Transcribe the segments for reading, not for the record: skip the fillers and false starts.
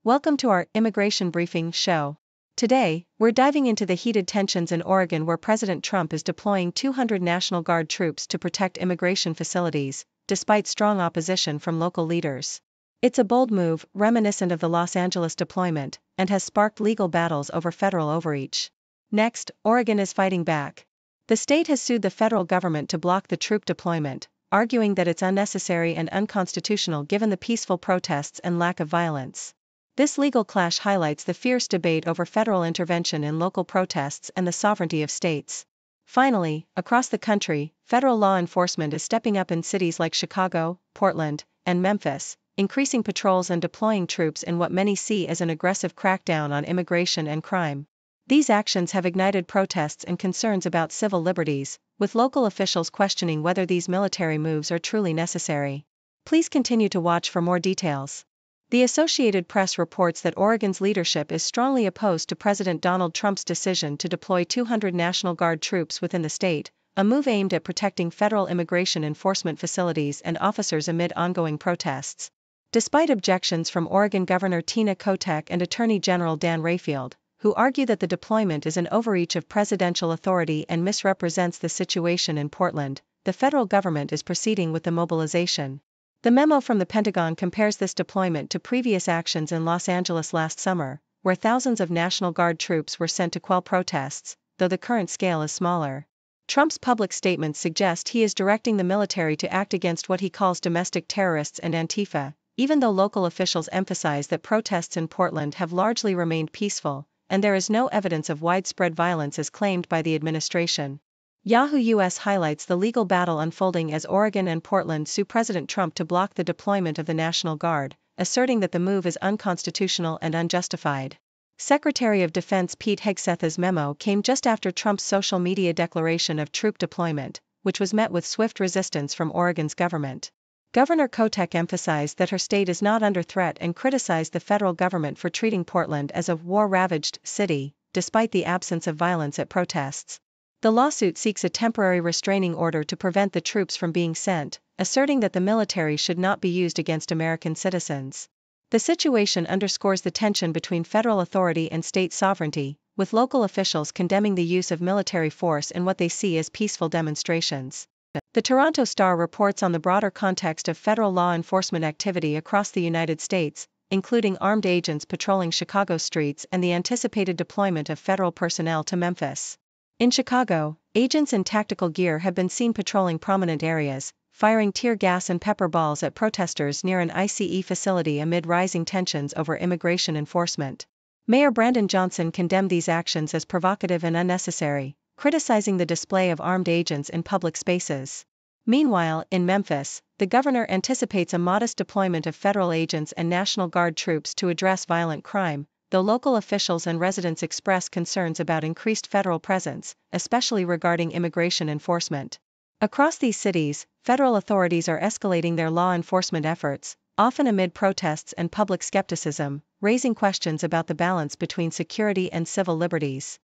Welcome to our Immigration Briefing show. Today, we're diving into the heated tensions in Oregon where President Trump is deploying 200 National Guard troops to protect immigration facilities, despite strong opposition from local leaders. It's a bold move, reminiscent of the Los Angeles deployment, and has sparked legal battles over federal overreach. Next, Oregon is fighting back. The state has sued the federal government to block the troop deployment, arguing that it's unnecessary and unconstitutional given the peaceful protests and lack of violence. This legal clash highlights the fierce debate over federal intervention in local protests and the sovereignty of states. Finally, across the country, federal law enforcement is stepping up in cities like Chicago, Portland, and Memphis, increasing patrols and deploying troops in what many see as an aggressive crackdown on immigration and crime. These actions have ignited protests and concerns about civil liberties, with local officials questioning whether these military moves are truly necessary. Please continue to watch for more details. The Associated Press reports that Oregon's leadership is strongly opposed to President Donald Trump's decision to deploy 200 National Guard troops within the state, a move aimed at protecting federal immigration enforcement facilities and officers amid ongoing protests. Despite objections from Oregon Governor Tina Kotek and Attorney General Dan Rayfield, who argue that the deployment is an overreach of presidential authority and misrepresents the situation in Portland, the federal government is proceeding with the mobilization. The memo from the Pentagon compares this deployment to previous actions in Los Angeles last summer, where thousands of National Guard troops were sent to quell protests, though the current scale is smaller. Trump's public statements suggest he is directing the military to act against what he calls domestic terrorists and Antifa, even though local officials emphasize that protests in Portland have largely remained peaceful, and there is no evidence of widespread violence as claimed by the administration. Yahoo US highlights the legal battle unfolding as Oregon and Portland sue President Trump to block the deployment of the National Guard, asserting that the move is unconstitutional and unjustified. Secretary of Defense Pete Hegseth's memo came just after Trump's social media declaration of troop deployment, which was met with swift resistance from Oregon's government. Governor Kotek emphasized that her state is not under threat and criticized the federal government for treating Portland as a war-ravaged city, despite the absence of violence at protests. The lawsuit seeks a temporary restraining order to prevent the troops from being sent, asserting that the military should not be used against American citizens. The situation underscores the tension between federal authority and state sovereignty, with local officials condemning the use of military force in what they see as peaceful demonstrations. The Toronto Star reports on the broader context of federal law enforcement activity across the United States, including armed agents patrolling Chicago streets and the anticipated deployment of federal personnel to Memphis. In Chicago, agents in tactical gear have been seen patrolling prominent areas, firing tear gas and pepper balls at protesters near an ICE facility amid rising tensions over immigration enforcement. Mayor Brandon Johnson condemned these actions as provocative and unnecessary, criticizing the display of armed agents in public spaces. Meanwhile, in Memphis, the governor anticipates a modest deployment of federal agents and National Guard troops to address violent crime, though local officials and residents express concerns about increased federal presence, especially regarding immigration enforcement. Across these cities, federal authorities are escalating their law enforcement efforts, often amid protests and public skepticism, raising questions about the balance between security and civil liberties.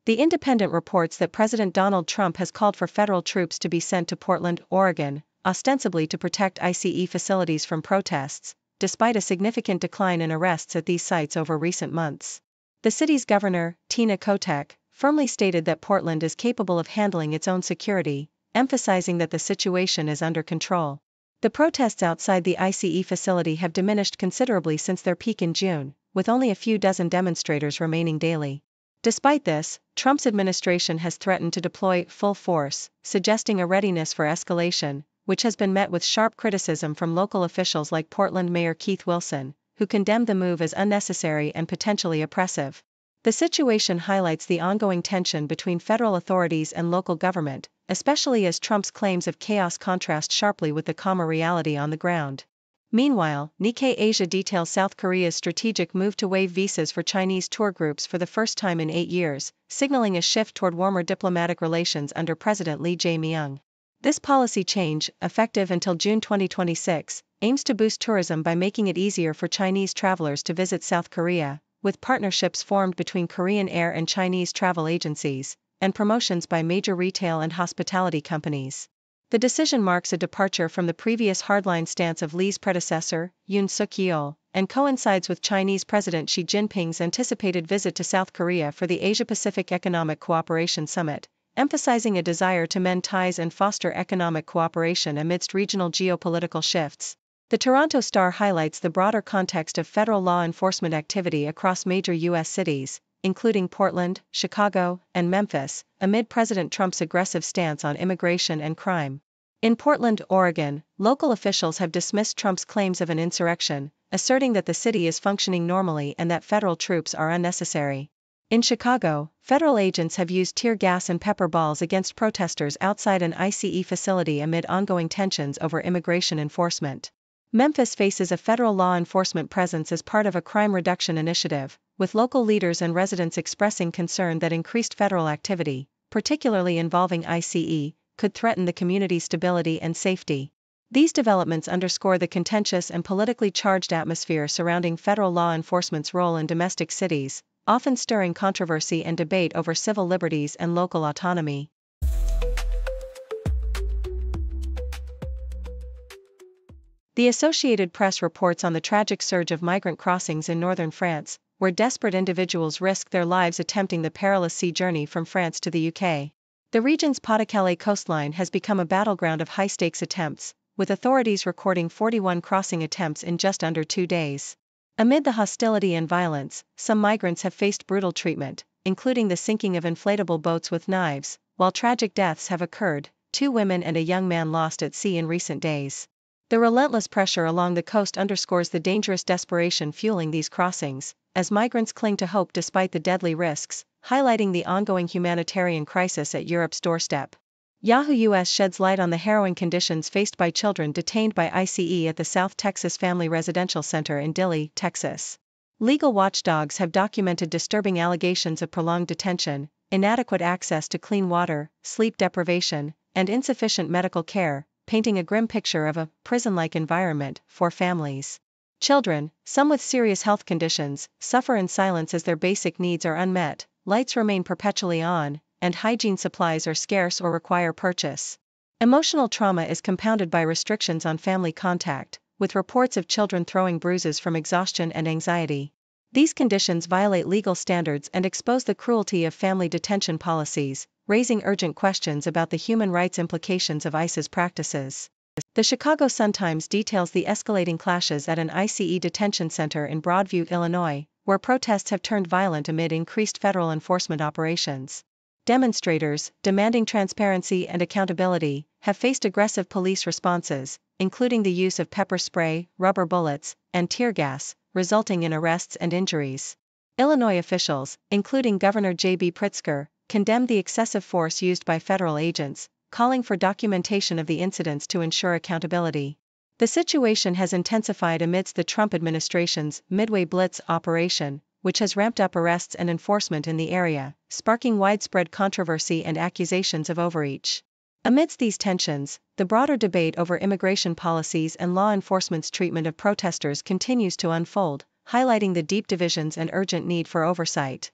The Independent reports that President Donald Trump has called for federal troops to be sent to Portland, Oregon, ostensibly to protect ICE facilities from protests, despite a significant decline in arrests at these sites over recent months. The city's governor, Tina Kotek, firmly stated that Portland is capable of handling its own security, emphasizing that the situation is under control. The protests outside the ICE facility have diminished considerably since their peak in June, with only a few dozen demonstrators remaining daily. Despite this, Trump's administration has threatened to deploy full force, suggesting a readiness for escalation, which has been met with sharp criticism from local officials like Portland Mayor Keith Wilson, who condemned the move as unnecessary and potentially oppressive. The situation highlights the ongoing tension between federal authorities and local government, especially as Trump's claims of chaos contrast sharply with the calmer reality on the ground. Meanwhile, Nikkei Asia details South Korea's strategic move to waive visas for Chinese tour groups for the first time in 8 years, signaling a shift toward warmer diplomatic relations under President Lee Jae-myung. This policy change, effective until June 2026, aims to boost tourism by making it easier for Chinese travelers to visit South Korea, with partnerships formed between Korean Air and Chinese travel agencies, and promotions by major retail and hospitality companies. The decision marks a departure from the previous hardline stance of Lee's predecessor, Yoon Suk-yeol, and coincides with Chinese President Xi Jinping's anticipated visit to South Korea for the Asia-Pacific Economic Cooperation Summit, emphasizing a desire to mend ties and foster economic cooperation amidst regional geopolitical shifts. The Toronto Star highlights the broader context of federal law enforcement activity across major U.S. cities, including Portland, Chicago, and Memphis, amid President Trump's aggressive stance on immigration and crime. In Portland, Oregon, local officials have dismissed Trump's claims of an insurrection, asserting that the city is functioning normally and that federal troops are unnecessary. In Chicago, federal agents have used tear gas and pepper balls against protesters outside an ICE facility amid ongoing tensions over immigration enforcement. Memphis faces a federal law enforcement presence as part of a crime reduction initiative, with local leaders and residents expressing concern that increased federal activity, particularly involving ICE, could threaten the community's stability and safety. These developments underscore the contentious and politically charged atmosphere surrounding federal law enforcement's role in domestic cities, often stirring controversy and debate over civil liberties and local autonomy. The Associated Press reports on the tragic surge of migrant crossings in northern France, where desperate individuals risk their lives attempting the perilous sea journey from France to the UK. The region's Pas-de-Calais coastline has become a battleground of high-stakes attempts, with authorities recording 41 crossing attempts in just under 2 days. Amid the hostility and violence, some migrants have faced brutal treatment, including the sinking of inflatable boats with knives, while tragic deaths have occurred, 2 women and a young man lost at sea in recent days. The relentless pressure along the coast underscores the dangerous desperation fueling these crossings, as migrants cling to hope despite the deadly risks, highlighting the ongoing humanitarian crisis at Europe's doorstep. Yahoo US sheds light on the harrowing conditions faced by children detained by ICE at the South Texas Family Residential Center in Dilley, Texas. Legal watchdogs have documented disturbing allegations of prolonged detention, inadequate access to clean water, sleep deprivation, and insufficient medical care, painting a grim picture of a prison-like environment for families. Children, some with serious health conditions, suffer in silence as their basic needs are unmet, lights remain perpetually on, and hygiene supplies are scarce or require purchase. Emotional trauma is compounded by restrictions on family contact, with reports of children throwing bruises from exhaustion and anxiety. These conditions violate legal standards and expose the cruelty of family detention policies, raising urgent questions about the human rights implications of ICE's practices. The Chicago Sun-Times details the escalating clashes at an ICE detention center in Broadview, Illinois, where protests have turned violent amid increased federal enforcement operations. Demonstrators, demanding transparency and accountability, have faced aggressive police responses, including the use of pepper spray, rubber bullets, and tear gas, resulting in arrests and injuries. Illinois officials, including Governor J.B. Pritzker, condemned the excessive force used by federal agents, calling for documentation of the incidents to ensure accountability. The situation has intensified amidst the Trump administration's Midway Blitz operation, which has ramped up arrests and enforcement in the area, sparking widespread controversy and accusations of overreach. Amidst these tensions, the broader debate over immigration policies and law enforcement's treatment of protesters continues to unfold, highlighting the deep divisions and urgent need for oversight.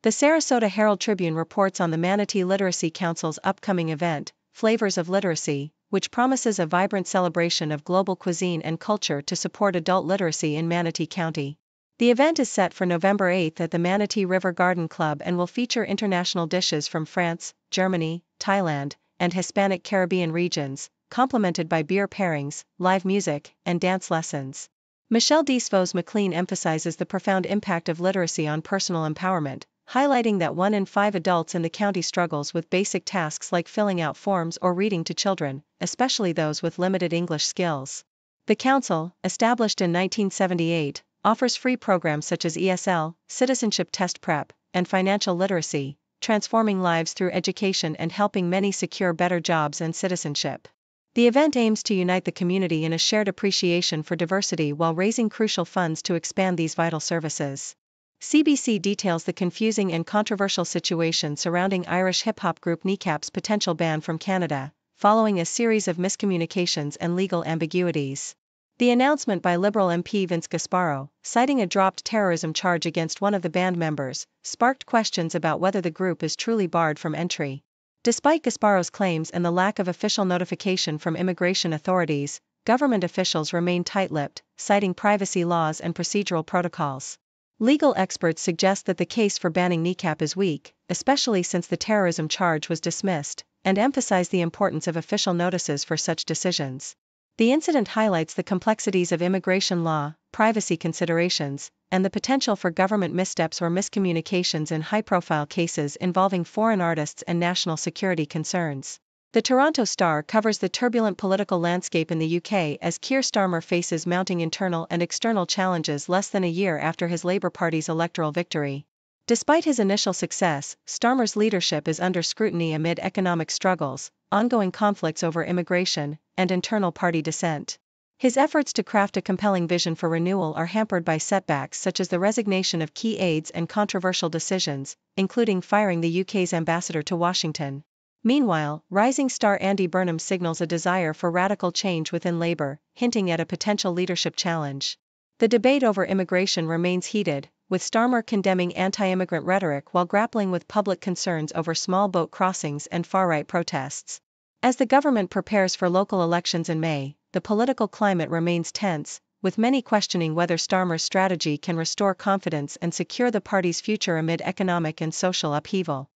The Sarasota Herald-Tribune reports on the Manatee Literacy Council's upcoming event, Flavors of Literacy, which promises a vibrant celebration of global cuisine and culture to support adult literacy in Manatee County. The event is set for November 8 at the Manatee River Garden Club and will feature international dishes from France, Germany, Thailand, and Hispanic Caribbean regions, complemented by beer pairings, live music, and dance lessons. Michelle DeSvos McLean emphasizes the profound impact of literacy on personal empowerment, highlighting that 1 in 5 adults in the county struggles with basic tasks like filling out forms or reading to children, especially those with limited English skills. The council, established in 1978, offers free programs such as ESL, Citizenship Test Prep, and financial literacy, transforming lives through education and helping many secure better jobs and citizenship. The event aims to unite the community in a shared appreciation for diversity while raising crucial funds to expand these vital services. CBC details the confusing and controversial situation surrounding Irish hip-hop group Kneecap's potential ban from Canada, following a series of miscommunications and legal ambiguities. The announcement by Liberal MP Vince Gasparo, citing a dropped terrorism charge against one of the band members, sparked questions about whether the group is truly barred from entry. Despite Gasparo's claims and the lack of official notification from immigration authorities, government officials remain tight-lipped, citing privacy laws and procedural protocols. Legal experts suggest that the case for banning niqab is weak, especially since the terrorism charge was dismissed, and emphasize the importance of official notices for such decisions. The incident highlights the complexities of immigration law, privacy considerations, and the potential for government missteps or miscommunications in high-profile cases involving foreign artists and national security concerns. The Toronto Star covers the turbulent political landscape in the UK as Keir Starmer faces mounting internal and external challenges less than a year after his Labour Party's electoral victory. Despite his initial success, Starmer's leadership is under scrutiny amid economic struggles, ongoing conflicts over immigration, and internal party dissent. His efforts to craft a compelling vision for renewal are hampered by setbacks such as the resignation of key aides and controversial decisions, including firing the UK's ambassador to Washington. Meanwhile, rising star Andy Burnham signals a desire for radical change within Labour, hinting at a potential leadership challenge. The debate over immigration remains heated, with Starmer condemning anti-immigrant rhetoric while grappling with public concerns over small boat crossings and far-right protests. As the government prepares for local elections in May, the political climate remains tense, with many questioning whether Starmer's strategy can restore confidence and secure the party's future amid economic and social upheaval.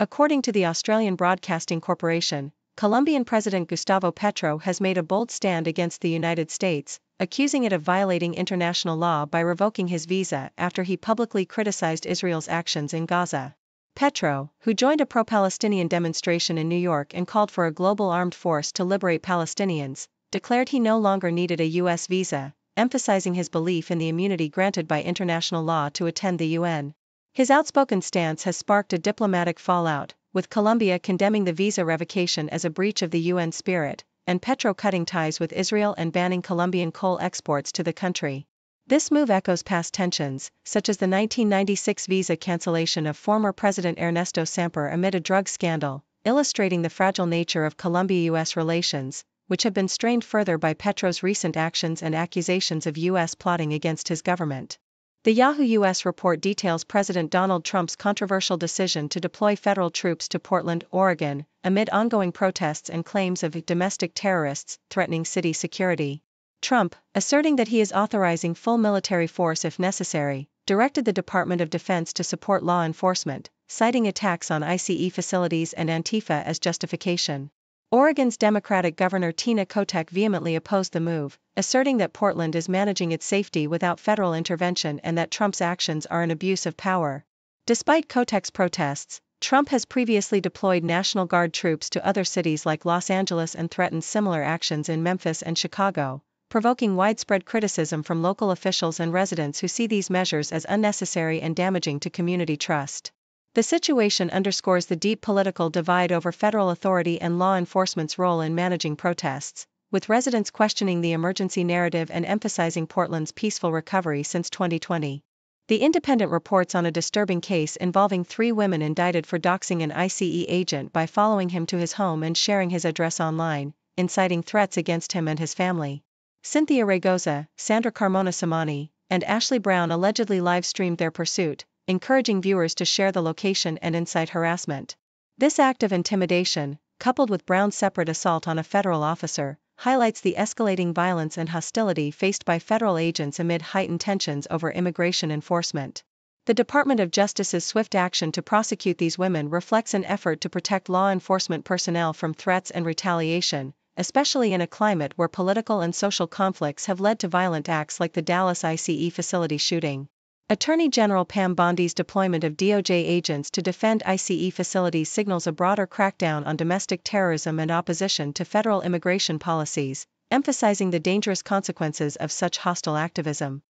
According to the Australian Broadcasting Corporation, Colombian President Gustavo Petro has made a bold stand against the United States, accusing it of violating international law by revoking his visa after he publicly criticized Israel's actions in Gaza. Petro, who joined a pro-Palestinian demonstration in New York and called for a global armed force to liberate Palestinians, declared he no longer needed a U.S. visa, emphasizing his belief in the immunity granted by international law to attend the UN. His outspoken stance has sparked a diplomatic fallout, with Colombia condemning the visa revocation as a breach of the UN spirit, and Petro cutting ties with Israel and banning Colombian coal exports to the country. This move echoes past tensions, such as the 1996 visa cancellation of former President Ernesto Samper amid a drug scandal, illustrating the fragile nature of Colombia-US relations, which have been strained further by Petro's recent actions and accusations of U.S. plotting against his government. The Yahoo U.S. report details President Donald Trump's controversial decision to deploy federal troops to Portland, Oregon, amid ongoing protests and claims of domestic terrorists threatening city security. Trump, asserting that he is authorizing full military force if necessary, directed the Department of Defense to support law enforcement, citing attacks on ICE facilities and Antifa as justification. Oregon's Democratic Governor Tina Kotek vehemently opposed the move, asserting that Portland is managing its safety without federal intervention and that Trump's actions are an abuse of power. Despite Kotek's protests, Trump has previously deployed National Guard troops to other cities like Los Angeles and threatened similar actions in Memphis and Chicago, provoking widespread criticism from local officials and residents who see these measures as unnecessary and damaging to community trust. The situation underscores the deep political divide over federal authority and law enforcement's role in managing protests, with residents questioning the emergency narrative and emphasizing Portland's peaceful recovery since 2020. The Independent reports on a disturbing case involving 3 women indicted for doxing an ICE agent by following him to his home and sharing his address online, inciting threats against him and his family. Cynthia Raygoza, Sandra Carmona Samani, and Ashley Brown allegedly live-streamed their pursuit, encouraging viewers to share the location and incite harassment. This act of intimidation, coupled with Brown's separate assault on a federal officer, highlights the escalating violence and hostility faced by federal agents amid heightened tensions over immigration enforcement. The Department of Justice's swift action to prosecute these women reflects an effort to protect law enforcement personnel from threats and retaliation, especially in a climate where political and social conflicts have led to violent acts like the Dallas ICE facility shooting. Attorney General Pam Bondi's deployment of DOJ agents to defend ICE facilities signals a broader crackdown on domestic terrorism and opposition to federal immigration policies, emphasizing the dangerous consequences of such hostile activism.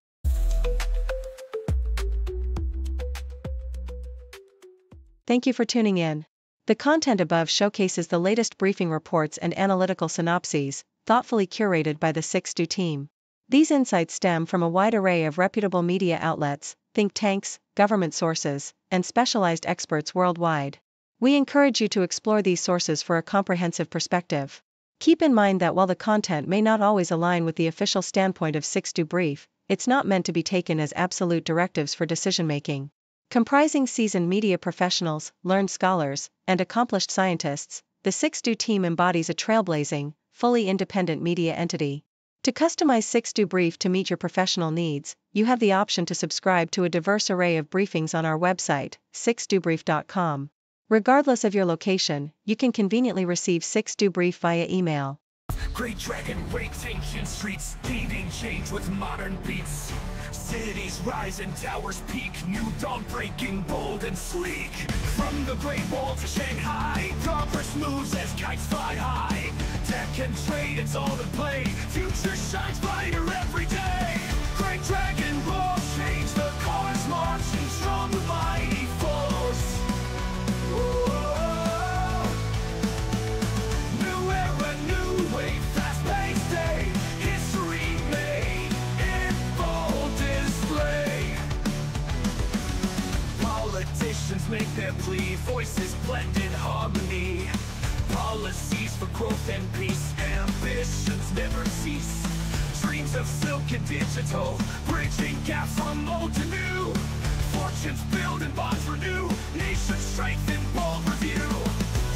Thank you for tuning in. The content above showcases the latest briefing reports and analytical synopses, thoughtfully curated by the 6Do team. These insights stem from a wide array of reputable media outlets, think tanks, government sources, and specialized experts worldwide. We encourage you to explore these sources for a comprehensive perspective. Keep in mind that while the content may not always align with the official standpoint of 6 Brief, it's not meant to be taken as absolute directives for decision-making. Comprising seasoned media professionals, learned scholars, and accomplished scientists, the 6 team embodies a trailblazing, fully independent media entity. To customize 6 Brief to meet your professional needs, you have the option to subscribe to a diverse array of briefings on our website, 6dobrief.com. Regardless of your location, you can conveniently receive 6 Brief via email. Great dragon wakes ancient streets, leading change with modern beats. Cities rise and towers peak, new dawn breaking, bold and sleek. From the Great Wall to Shanghai, progress moves as kites fly high. Tech and trade, it's all the play, future shines brighter every day. Great dragon roar, change the cars marching strong with mighty force. Whoa. New era, new wave, fast-paced day, history made in full display. Politicians make their plea, voices blend in harmony. Policies for growth and peace, ambitions never cease. Dreams of silk and digital, bridging gaps from old to new. Fortunes build and bonds renew, nations strengthen, bold review.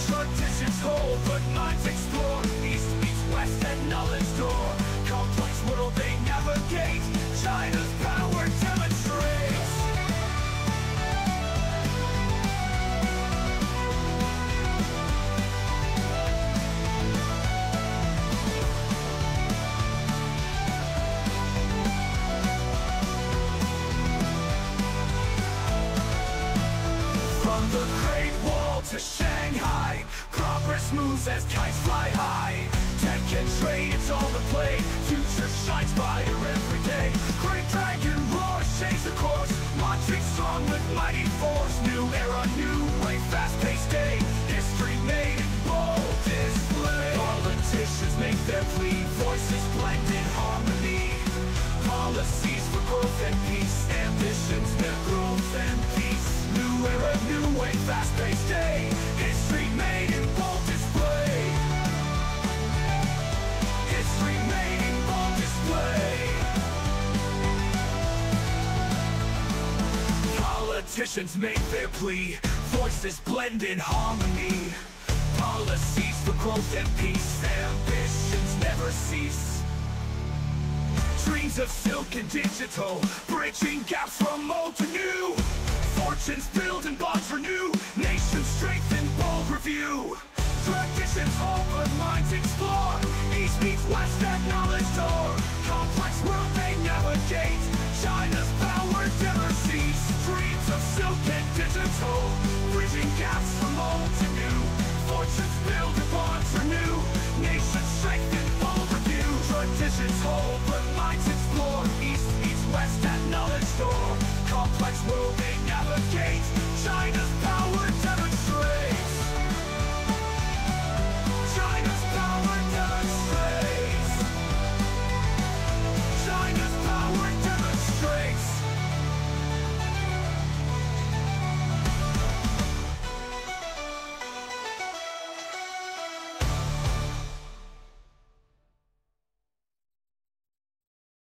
Traditions hold, but minds explore, east meets west and knowledge door. Complex world they navigate, China's power demonstrates. From the Great Wall to Shanghai, progress moves as kites fly high. Tech and trade, it's all the play, future shines brighter every day. Great dragon roars, change the course, marching strong with mighty force. New era, new way, fast-paced day, history made in bold display. Politicians make their plea, voices blend in harmony. Policies for growth and peace, ambitions their growth and peace. New era, new way, fast-paced day, history made in bold display. History made in bold display. Politicians make their plea, voices blend in harmony. Policies for growth and peace, ambitions never cease. Dreams of silk and digital, bridging gaps from old to new. Fortunes build and bonds renew, nations strengthen, bold review. Traditions hold but minds explore, east meets west at knowledge door. Complex world they navigate, China's power never cease. Dreams of silk and digital, bridging gaps from old to new. Fortunes build and bonds renew, nations strengthen, bold review. Traditions hold but minds explore, east meets west at knowledge door. Complex world